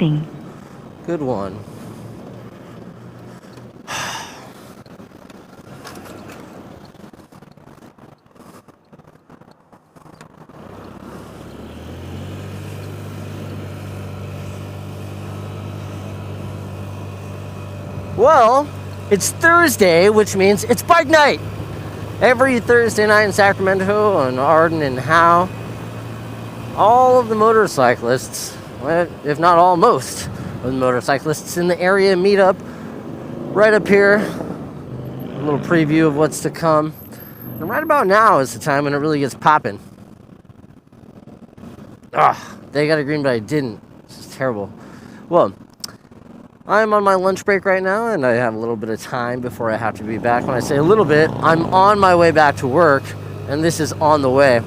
Good one. Well, it's Thursday, which means it's bike night. Every Thursday night in Sacramento and Arden and Howe, all of the motorcyclists, if not all, most of the motorcyclists in the area meet up right up here. A little preview of what's to come. And right about now is the time when it really gets popping. They got a green, but I didn't. This is terrible. Well, I'm on my lunch break right now, and I have a little bit of time before I have to be back. When I say a little bit, I'm on my way back to work, and this is on the way.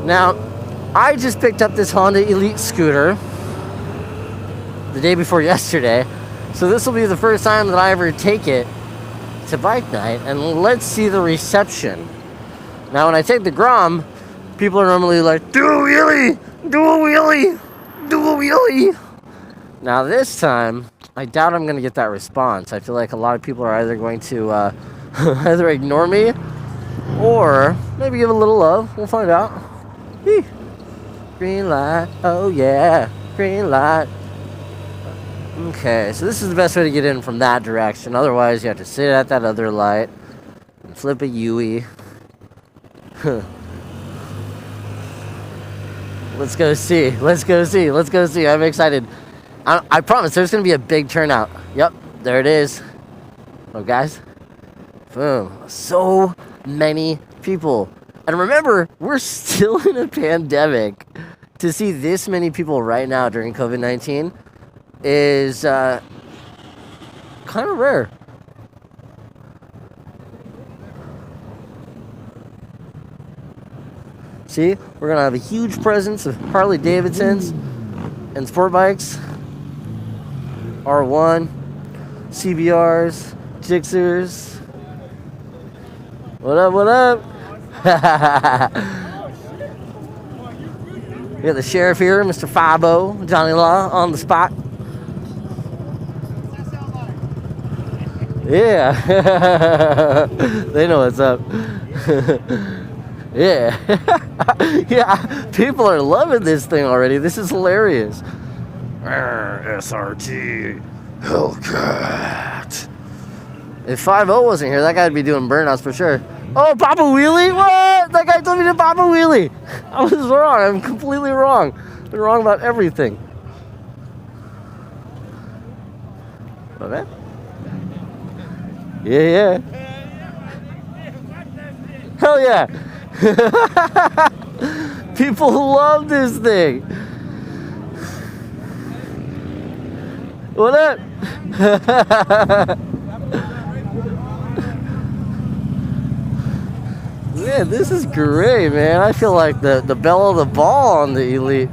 Now, I just picked up this Honda Elite scooter the day before yesterday, so this will be the first time that I ever take it to bike night, and let's see the reception. Now, when I take the Grom, people are normally like, do a wheelie, do a wheelie, do a wheelie. Now, this time, I doubt I'm going to get that response. I feel like a lot of people are either going to either ignore me or maybe give a little love. We'll find out. Whee. Green light. Oh, yeah. Green light. Okay, so this is the best way to get in from that direction. Otherwise, you have to sit at that other light and flip a Yui. Let's go see. Let's go see. Let's go see. I'm excited. I promise there's going to be a big turnout. Yep, there it is. Oh, guys. Boom. So many people. And remember, we're still in a pandemic. To see this many people right now during COVID-19 is kind of rare. See, we're going to have a huge presence of Harley Davidsons and sport bikes. R1, CBRs, Gixxers. What up, what up? We got the sheriff here, Mr. Fabo, Johnny Law, on the spot. Yeah. They know what's up. Yeah. Yeah, people are loving this thing already. This is hilarious. SRT Hellcat. If 5-0 wasn't here, that guy'd be doing burnouts for sure. Oh, Papa Wheelie? What? That guy told me to Papa Wheelie. I was wrong. I'm completely wrong. I'm wrong about everything. Okay. Yeah, yeah. Hell yeah. People love this thing. What up? Man, this is great, man. I feel like the belle of the ball on the Elite.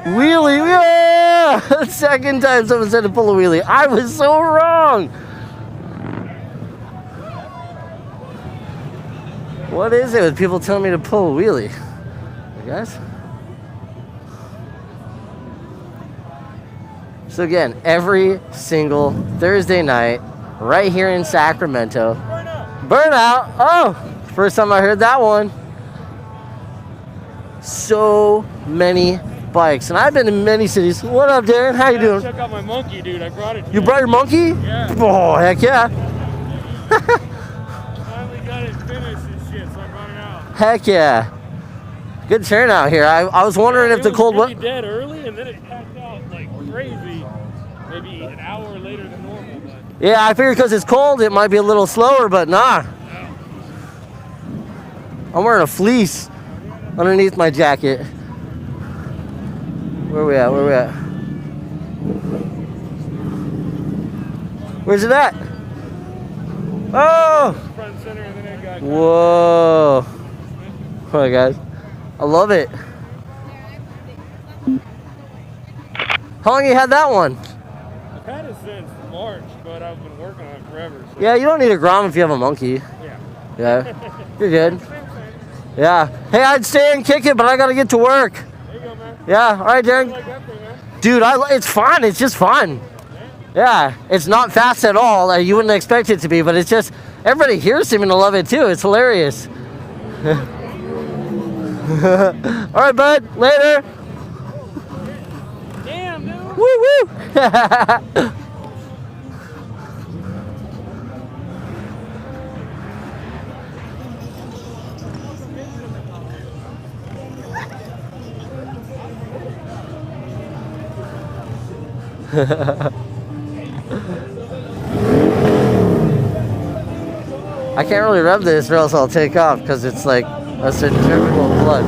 Wheelie, yeah! Second time someone said to pull a wheelie. I was so wrong. What is it with people telling me to pull a wheelie? Guys. So again, every single Thursday night, right here in Sacramento. Burnout. Oh, first time I heard that one. So many bikes, and I've been in many cities. What up, Darren? How you doing? Check out my monkey, dude. I brought it. You brought your monkey? Yeah. Oh, heck yeah. Finally got it finished and shit, so I brought it out. Heck yeah. Good turnout here. I was wondering if the cold was really dead early, and then it packed out like crazy. Maybe an hour later than normal. But yeah, I figured because it's cold, it might be a little slower, but nah. no. I'm wearing a fleece underneath my jacket. Where we at? Where we at? Where's it at? Oh! Front center, and then it got. Whoa! All right, guys. I love it. How long you had that one? I've had it since March, but I've been working on it forever. So. Yeah, you don't need a Grom if you have a monkey. Yeah. Yeah, you're good. Yeah. Hey, I'd stay and kick it, but I gotta get to work. There you go, man. Yeah. All right, Darren. Like that thing, man. Dude, it's fun. It's just fun. Yeah. It's not fast at all. You wouldn't expect it to be, but it's just everybody here seeming to love it too. It's hilarious. All right, bud. Later. Damn, dude. Woo woo. I can't really rev this or else I'll take off because it's like a centrifugal clutch.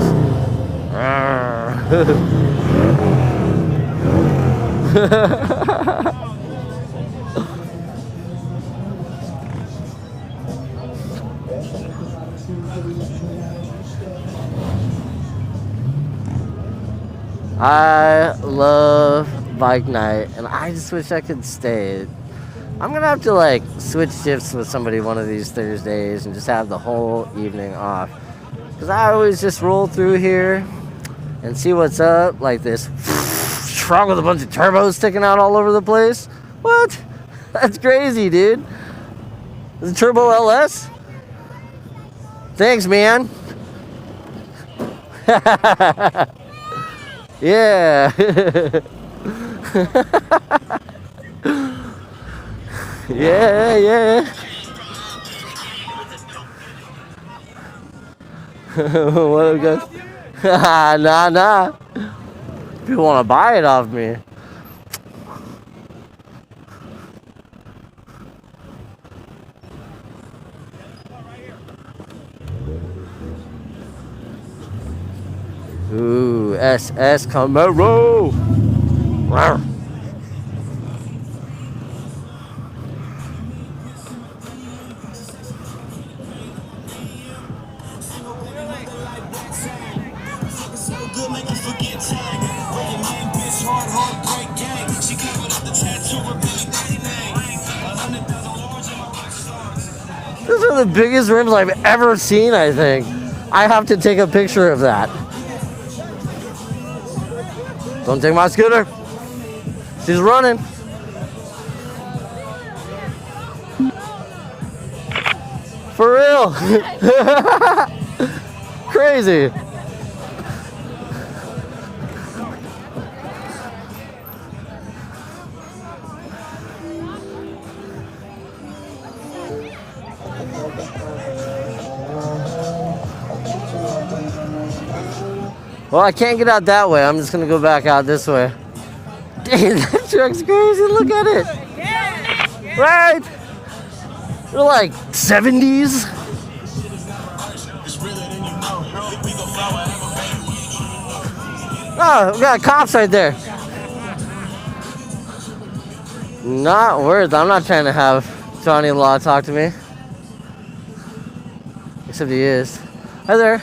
I love bike night and I just wish I could stay. I'm gonna have to like switch shifts with somebody one of these Thursdays and just have the whole evening off. Cause I always just roll through here and see what's up, like this truck with a bunch of turbos sticking out all over the place. What? That's crazy, dude. Is it Turbo LS? Thanks, man. Yeah. Yeah. What up, guys? Nah. People want to buy it off me. Ooh, SS Camaro. Rawr. Those are the biggest rims I've ever seen, I think. I have to take a picture of that. Don't take my scooter. She's running. For real. Crazy. Well, I can't get out that way. I'm just gonna go back out this way. Dang, that truck's crazy. Look at it. Right? They're like 70s. Oh, we got cops right there. Not worth. I'm not trying to have Johnny Law talk to me. Except he is. Hi there.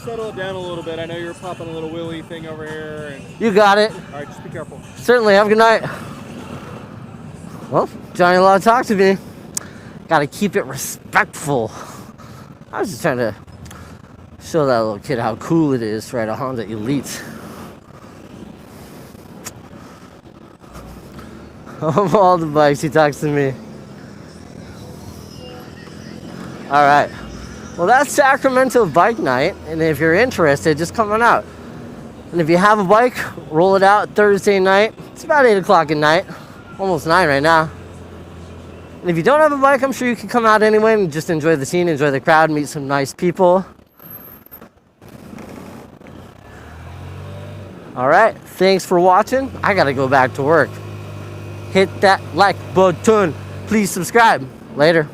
Settle it down a little bit. I know you're popping a little wheelie thing over here. And... You got it. All right, just be careful. Certainly. Have a good night. Well, Johnny Law talked to me. Got to keep it respectful. I was just trying to show that little kid how cool it is to ride a Honda Elite. Of all the bikes, he talks to me. All right. Well, that's Sacramento Bike Night, and if you're interested, just come on out. And if you have a bike, roll it out Thursday night. It's about 8 o'clock at night, almost 9 right now. And if you don't have a bike, I'm sure you can come out anyway and just enjoy the scene, enjoy the crowd, meet some nice people. All right, thanks for watching. I gotta go back to work. Hit that like button. Please subscribe. Later.